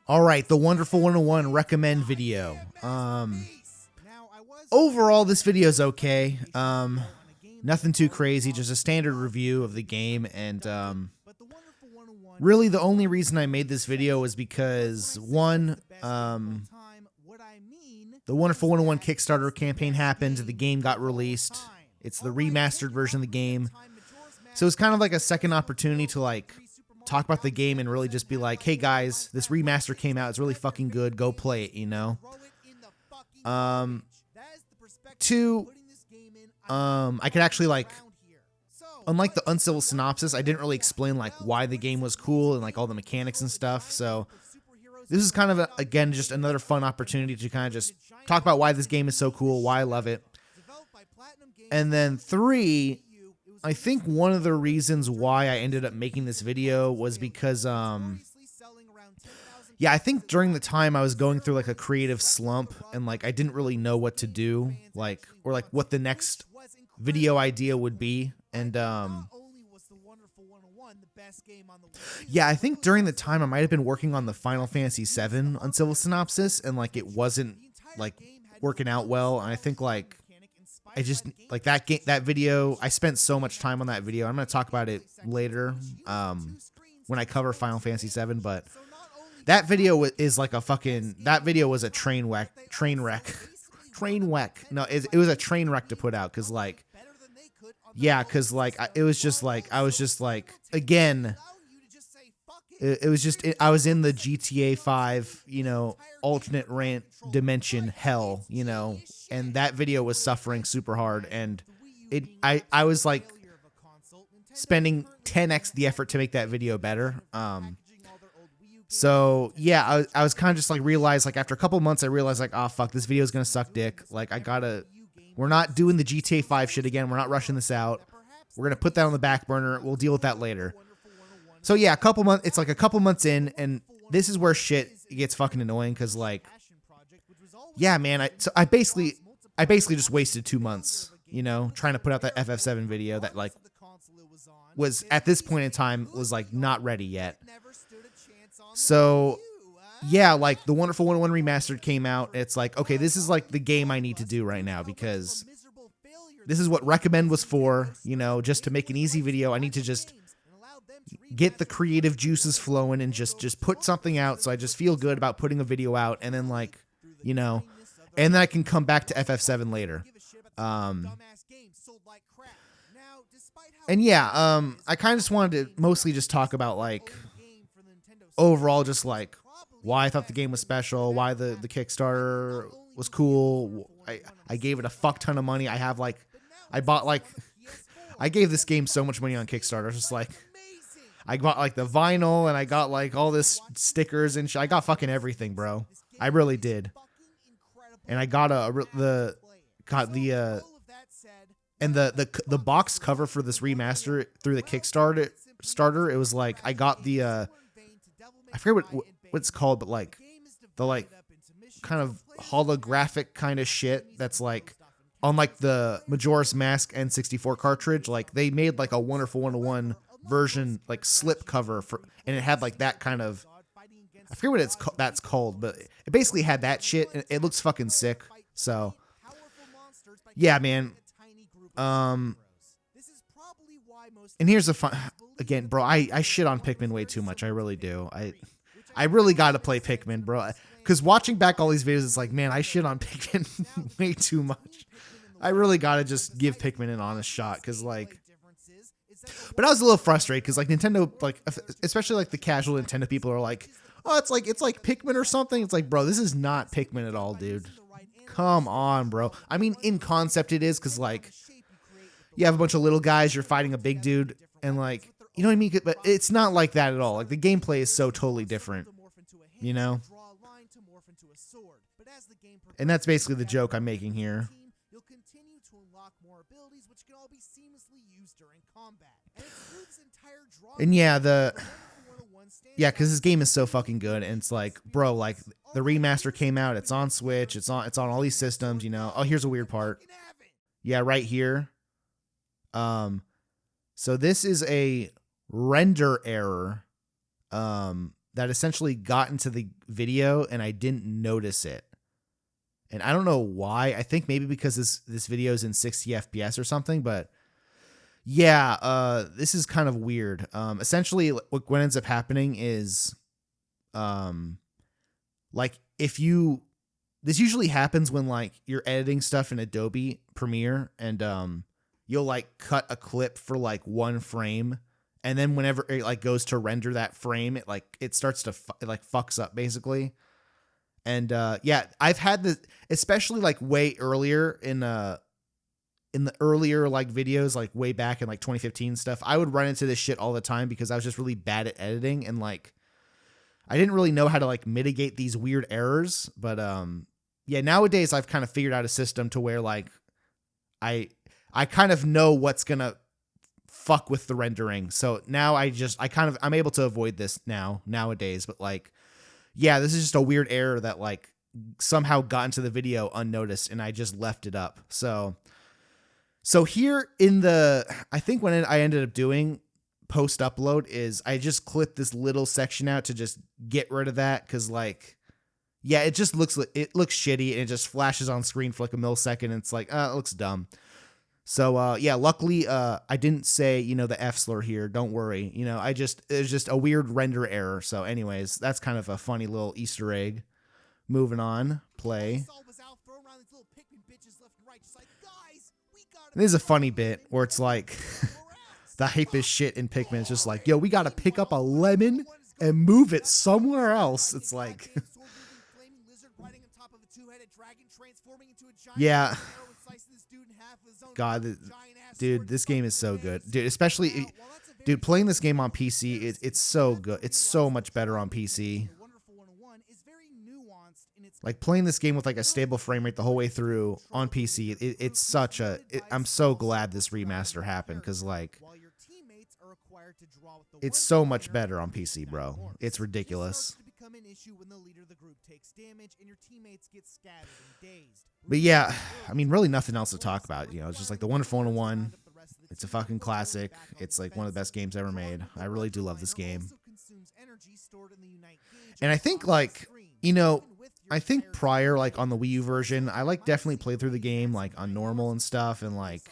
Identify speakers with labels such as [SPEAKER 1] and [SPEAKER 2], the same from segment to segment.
[SPEAKER 1] All right, the Wonderful 101 recommend video. Overall, this video is okay. Nothing too crazy, just a standard review of the game. And really, the only reason I made this video was because one, the Wonderful 101 Kickstarter campaign happened. The game got released. It's the remastered version of the game. So it's kind of like a second opportunity to like talk about the game and really just be like, hey guys, this remaster came out. It's really fucking good. Go play it, you know? Two, I could actually like, unlike the uncivil synopsis, I didn't really explain like why the game was cool and like all the mechanics and stuff. So this is kind of, again, just another fun opportunity to kind of just talk about why this game is so cool, why I love it. And then three, I think one of the reasons why I ended up making this video was because, yeah, I think during the time I was going through like a creative slump and like I didn't really know what to do, like, or like what the next video idea would be. And yeah, I think during the time I might have been working on the Final Fantasy VII Uncivil Synopsis and like it wasn't like working out well. And I think like I just like that game, that video, I spent so much time on that video. I'm going to talk about it later when I cover Final Fantasy VII, but that video is like a fucking, that video was a train wreck. No, it was a train wreck to put out. Cause like, yeah. Cause like, it was just like, I was just like, again, it was just, I was in the GTA 5, you know, alternate rant dimension hell, you know, and that video was suffering super hard. And I was like spending 10x the effort to make that video better. So yeah, I was kind of just like realized like after a couple months, I realized like, oh fuck, this video is going to suck dick. Like we're not doing the GTA 5 shit again. We're not rushing this out. We're going to put that on the back burner. We'll deal with that later. So yeah, it's like a couple months in, and this is where shit gets fucking annoying. Cause like, yeah, man, I basically just wasted 2 months, you know, trying to put out that FF7 video that like was at this point in time was like not ready yet. So yeah, like the Wonderful 101 Remastered came out. It's like, okay, this is like the game I need to do right now because this is what recommend was for, you know, just to make an easy video. I need to just get the creative juices flowing and just put something out. So I just feel good about putting a video out and then like, you know, and then I can come back to FF7 later. And yeah, I kind of just wanted to mostly just talk about like overall, just like why I thought the game was special, why the Kickstarter was cool. I gave it a fuck ton of money. I gave this game so much money on Kickstarter. Just like, I got like the vinyl and I got like all this stickers and shit. I got fucking everything, bro. I really did. And I got the box cover for this remaster through the Kickstarter. It was like, I got the, I forget what it's called, but like the like kind of holographic kind of shit that's like on like the Majora's Mask N64 cartridge. Like they made like a Wonderful 101 version, like slip cover for, and it had like that kind of, I forget what that's called, but it basically had that shit and it looks fucking sick. So yeah, man. And here's the fun, again, bro, I shit on Pikmin way too much. I really do. I really got to play Pikmin, bro. Because watching back all these videos, it's like, man, I shit on Pikmin way too much. I really got to just give Pikmin an honest shot. Because, like, but I was a little frustrated because, like, Nintendo, like, especially like the casual Nintendo people are like, oh, it's like Pikmin or something. It's like, bro, this is not Pikmin at all, dude. Come on, bro. I mean, in concept it is, because, like, you have a bunch of little guys, you're fighting a big dude, and, like, you know what I mean? But it's not like that at all. Like, the gameplay is so totally different, you know? And that's basically the joke I'm making here. And yeah, because this game is so fucking good, and it's like, bro, like, the remaster came out, it's on Switch, it's on all these systems, you know? Oh, here's a weird part. Yeah, right here. So this is a render error. that essentially got into the video and I didn't notice it. And I don't know why. I think maybe because this video is in 60 FPS or something, but yeah, this is kind of weird. Essentially what ends up happening is, like this usually happens when like you're editing stuff in Adobe Premiere and, you'll like cut a clip for like 1 frame. And then whenever it like goes to render that frame, it starts to it like fucks up basically. And yeah, I've had this, especially like way earlier in the earlier like videos, like way back in like 2015 stuff. I would run into this shit all the time because I was just really bad at editing and like I didn't really know how to like mitigate these weird errors. But yeah, nowadays I've kind of figured out a system to where like I kind of know what's gonna fuck with the rendering. So now I'm able to avoid this nowadays. But like, yeah, this is just a weird error that like somehow got into the video unnoticed and I just left it up. So here I think what I ended up doing post upload is I just clipped this little section out to just get rid of that. Cause like, yeah, it looks shitty and it just flashes on screen for like a millisecond. And it's like, it looks dumb. So, yeah, luckily, I didn't say, the F slur here. Don't worry. It was just a weird render error. So anyways, that's kind of a funny little Easter egg. Moving on, play. This is a funny bit where it's like the hype is shit in Pikmin. It's just like, yo, we got to pick up a lemon and move it somewhere else. It's like, yeah. God, dude, this game is so good, dude. Especially, dude, playing this game on PC, it's so good. It's so much better on PC. Like playing this game with like a stable frame rate the whole way through on PC, it's such a. I'm so glad this remaster happened because like, it's so much better on PC, bro. It's ridiculous. But yeah, I mean, really nothing else to talk about. It's just like the Wonderful 101. It's a fucking classic. It's like one of the best games ever made. I really do love this game. And I think like, I think prior, like on the Wii U version, I like definitely played through the game like on normal and stuff. And like,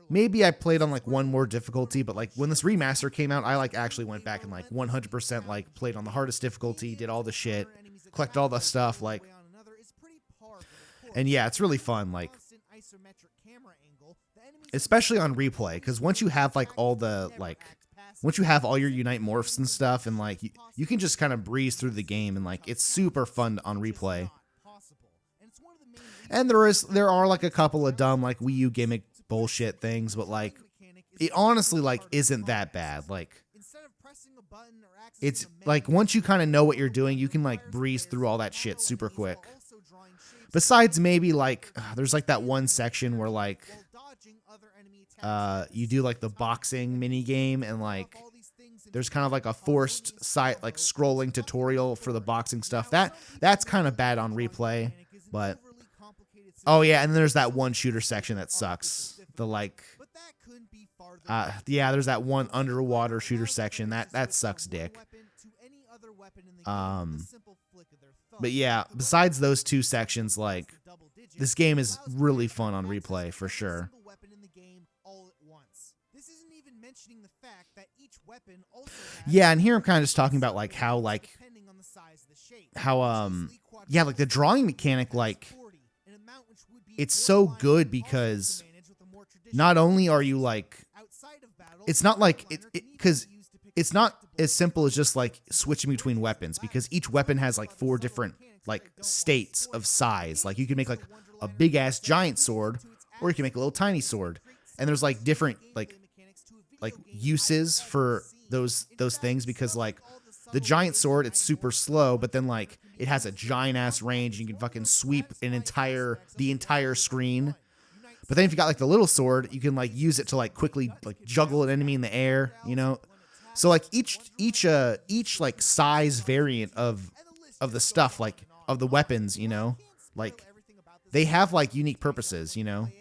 [SPEAKER 1] maybe I played on like one more difficulty, but like when this remaster came out, I like actually went back and like 100% like played on the hardest difficulty, did all the shit, collected all the stuff, like, and yeah, it's really fun, like, especially on replay, because once you have like all the like, once you have all your Unite morphs and stuff, and like you can just kind of breeze through the game, and like it's super fun on replay. And there are like a couple of dumb like Wii U gimmick bullshit things, but like it honestly like isn't that bad. Like it's like once you kind of know what you're doing, you can like breeze through all that shit super quick. Besides maybe like there's like that one section where like you do like the boxing mini game and like there's kind of like a forced site like scrolling tutorial for the boxing stuff. That's kind of bad on replay, but oh yeah, and then there's that one shooter section that sucks. The like yeah, there's that one underwater shooter section that sucks dick. But yeah, besides those two sections, like this game is really fun on replay for sure. Yeah, and here I'm kind of just talking about like how yeah, like the drawing mechanic, like it's so good because not only are you like, it's not like because it's not as simple as just like switching between weapons, because each weapon has like 4 different like states of size. Like you can make like a big ass giant sword, or you can make a little tiny sword, and there's like different like uses for those things, because like the giant sword, it's super slow, but then like it has a giant ass range. You can fucking sweep the entire screen. But then if you got like the little sword, you can like use it to like quickly like juggle an enemy in the air, So like each like size variant of the stuff, like of the weapons, like they have like unique purposes, And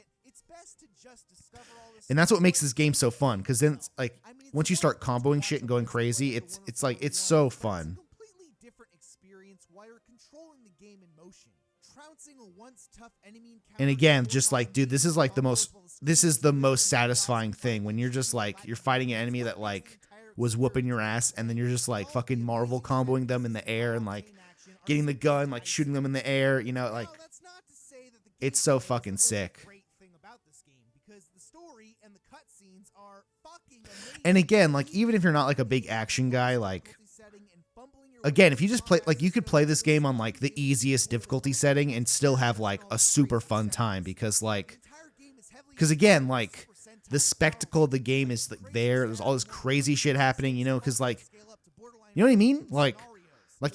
[SPEAKER 1] that's what makes this game so fun, because then it's like once you start comboing shit and going crazy, it's like it's so fun.
[SPEAKER 2] Completely different experience while you're controlling the game in motion. Trouncing a once tough enemy
[SPEAKER 1] And again, just like, dude, this is the most satisfying thing when you're just like, you're fighting an enemy that like was whooping your ass, and then you're just like fucking Marvel comboing them in the air and like getting the gun, like shooting them in the air, you know, like it's so fucking sick. And again, like even if you're not like a big action guy, like again, if you just play, like you could play this game on like the easiest difficulty setting and still have like a super fun time because again, like the spectacle of the game is like there's all this crazy shit happening, you know, because like, you know what I mean? Like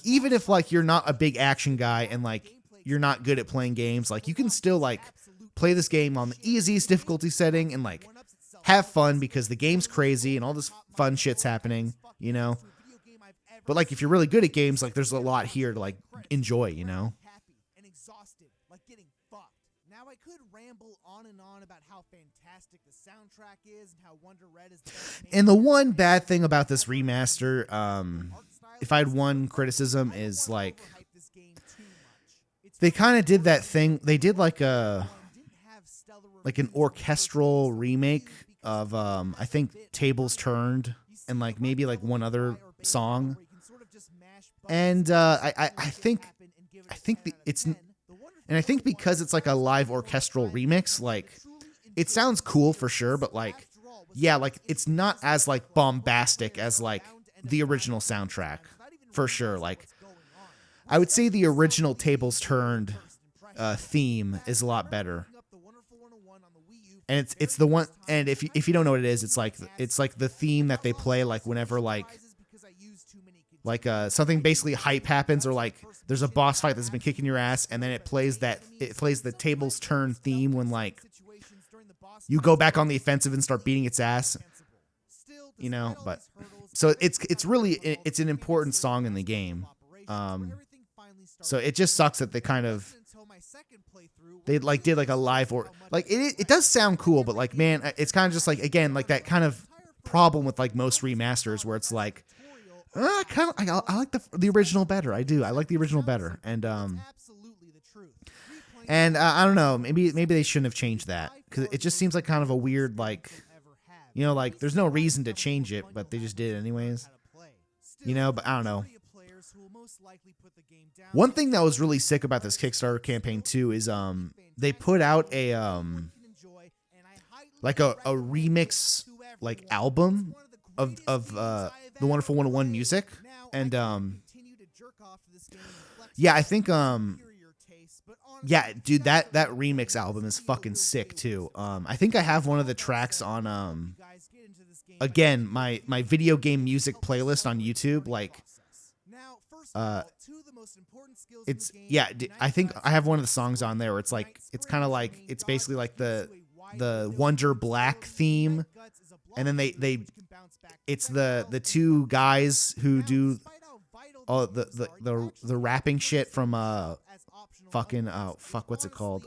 [SPEAKER 1] even if like you're not a big action guy and like you're not good at playing games, like you can still like play this game on the easiest difficulty setting and like have fun because the game's crazy and all this fun shit's happening, you know? But like if you're really good at games, like there's a lot here to like enjoy, you know?
[SPEAKER 2] Now I could ramble on and on about how fantastic the soundtrack is and how Wonder Red is the best.
[SPEAKER 1] And the one bad thing about this remaster, if I had one criticism, is like they kind of did that thing. They did like an orchestral remake of I think Tables Turned and like maybe like one other song. And I think because it's like a live orchestral remix, like it sounds cool for sure, but like yeah, like it's not as like bombastic as like the original soundtrack for sure. Like I would say the original Tables Turned theme is a lot better. And it's the one, and if you don't know what it is, it's like the theme that they play like whenever like something basically hype happens, or like there's a boss fight that's been kicking your ass, and then it plays the Tables Turn theme when like you go back on the offensive and start beating its ass, you know. But so it's really an important song in the game. So it just sucks that they like did like a live, or like it does sound cool, but like man, it's kind of just like, again, like that kind of problem with like most remasters where it's like I like the original better. I like the original better. And I don't know, maybe they shouldn't have changed that, because it just seems like kind of a weird, like, you know, like there's no reason to change it, but they just did it anyways, you know. But I don't know. One thing that was really sick about this Kickstarter campaign too is they put out a like a remix like album of the Wonderful 101 music, and yeah, I think yeah, dude, that remix album is fucking sick too. I think I have one of the tracks on again my video game music playlist on YouTube, like it's, yeah, I think I have one of the songs on there where it's like, it's kind of like, it's basically like the Wonder Black theme, and then it's the two guys who do all the rapping shit from fucking what's it called,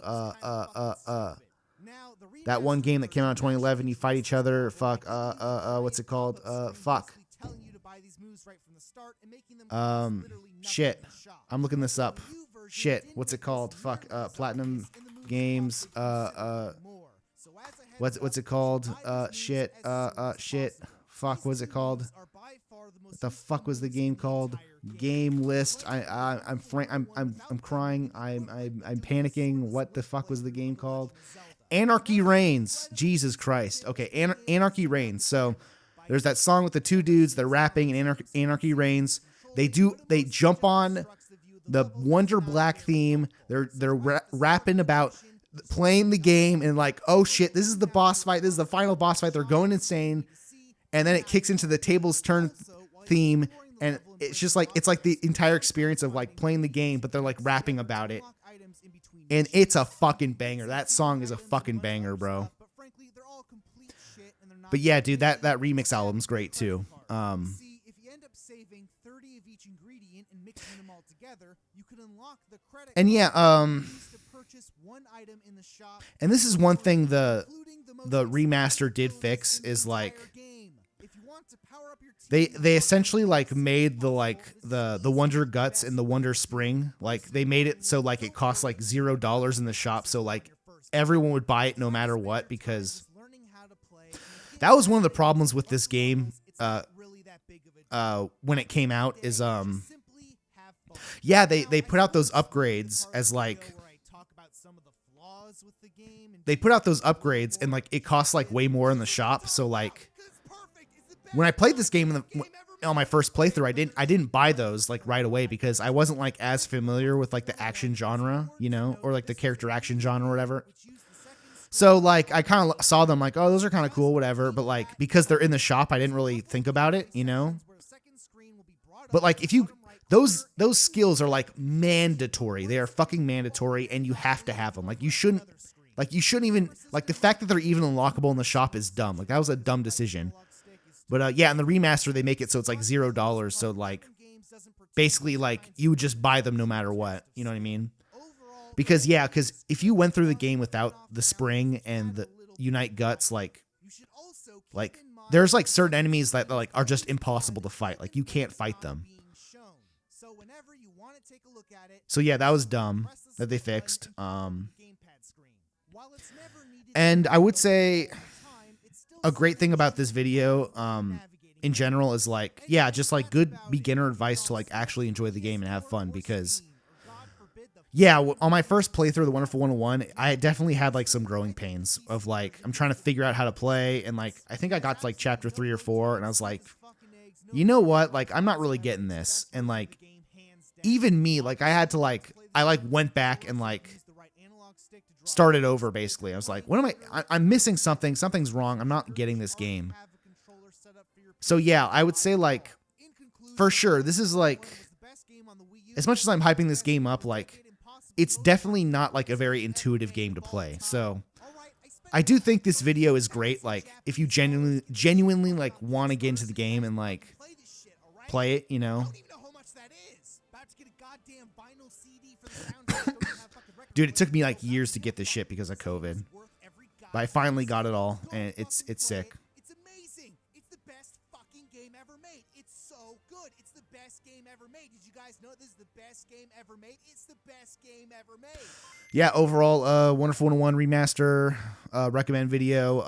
[SPEAKER 1] that one game that came out in 2011, you fight each other, what's it called, shit, I'm looking this up. Shit, what's it called? Platinum Games. What's it called? Shit. Fuck, what's it called? What the fuck was the game called? Game list. I'm crying. I'm panicking. What the fuck was the game called? Anarchy Reigns. Jesus Christ. Okay, Anarchy Reigns. So there's that song with the two dudes. They're rapping in Anarchy Reigns. They jump on the Wonder Black theme. They're rapping about playing the game and like, oh shit, this is the boss fight. This is the final boss fight. They're going insane. And then it kicks into the Tables Turn theme. And it's just like, it's like the entire experience of like playing the game, but they're like rapping about it. And it's a fucking banger. That song is a fucking banger, bro. But yeah, dude, that remix album's great too. And yeah, and this is one thing the remaster did fix, is like They essentially like made the Wonder Guts and the Wonder Spring, like they made it so like it costs like $0 in the shop, so like everyone would buy it no matter what, because that was one of the problems with this game when it came out is yeah, they put out those upgrades as like they put out those upgrades and like it costs like way more in the shop, so like when I played this game on my first playthrough, I didn't buy those like right away because I wasn't like as familiar with like the action genre, you know, or like the character action genre or whatever. So like I kind of saw them like, oh, those are kind of cool, whatever. But like because they're in the shop, I didn't really think about it, you know. But like if you those skills are like mandatory. They are fucking mandatory, and you have to have them. Like you shouldn't even like the fact that they're even unlockable in the shop is dumb. Like that was a dumb decision. But yeah, in the remaster they make it so it's like $0. So like basically like you would just buy them no matter what. You know what I mean? Because if you went through the game without the spring and the Unite Guts, like there's like certain enemies that like are just impossible to fight. Like you can't fight them. So yeah, that was dumb that they fixed. And I would say a great thing about this video in general is like, yeah, just like good beginner advice to like actually enjoy the game and have fun, because yeah, on my first playthrough, the Wonderful 101, I definitely had like some growing pains of like, I'm trying to figure out how to play. And like, I think I got to like chapter 3 or 4 and I was like, you know what? Like, I'm not really getting this. And like, even me, like I had to like, I like went back and like started over basically. I was like, what am I'm missing something. Something's wrong. I'm not getting this game. So yeah, I would say like, for sure, this is like, as much as I'm hyping this game up, like, it's definitely not like a very intuitive game to play. So I do think this video is great. Like if you genuinely like want to get into the game and like play it, you know. Dude, it took me like years to get this shit because of COVID, but I finally got it all, and it's sick.
[SPEAKER 2] It's amazing. It's the best fucking game ever made. It's so good. It's the best game ever made. Did you guys know this is the best game ever made? It's the best game ever made.
[SPEAKER 1] Yeah, overall, Wonderful 101 remaster, recommend video.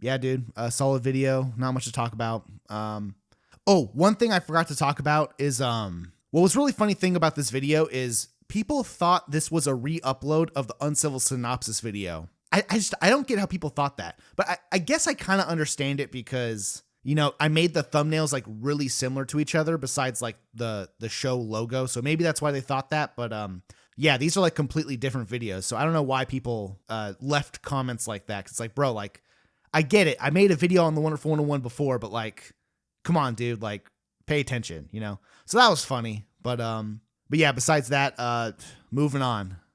[SPEAKER 1] Yeah, dude, solid video. Not much to talk about. Oh, one thing I forgot to talk about is what was really funny thing about this video is people thought this was a re-upload of the Uncivil Synopsis video. I don't get how people thought that, but I guess I kind of understand it because, you know, I made the thumbnails like really similar to each other besides like the show logo. So maybe that's why they thought that. But yeah, these are like completely different videos. So I don't know why people left comments like that. 'Cause it's like, bro, like I get it. I made a video on the Wonderful 101 before, but like, come on, dude, like pay attention, you know? So that was funny. But yeah, besides that, moving on.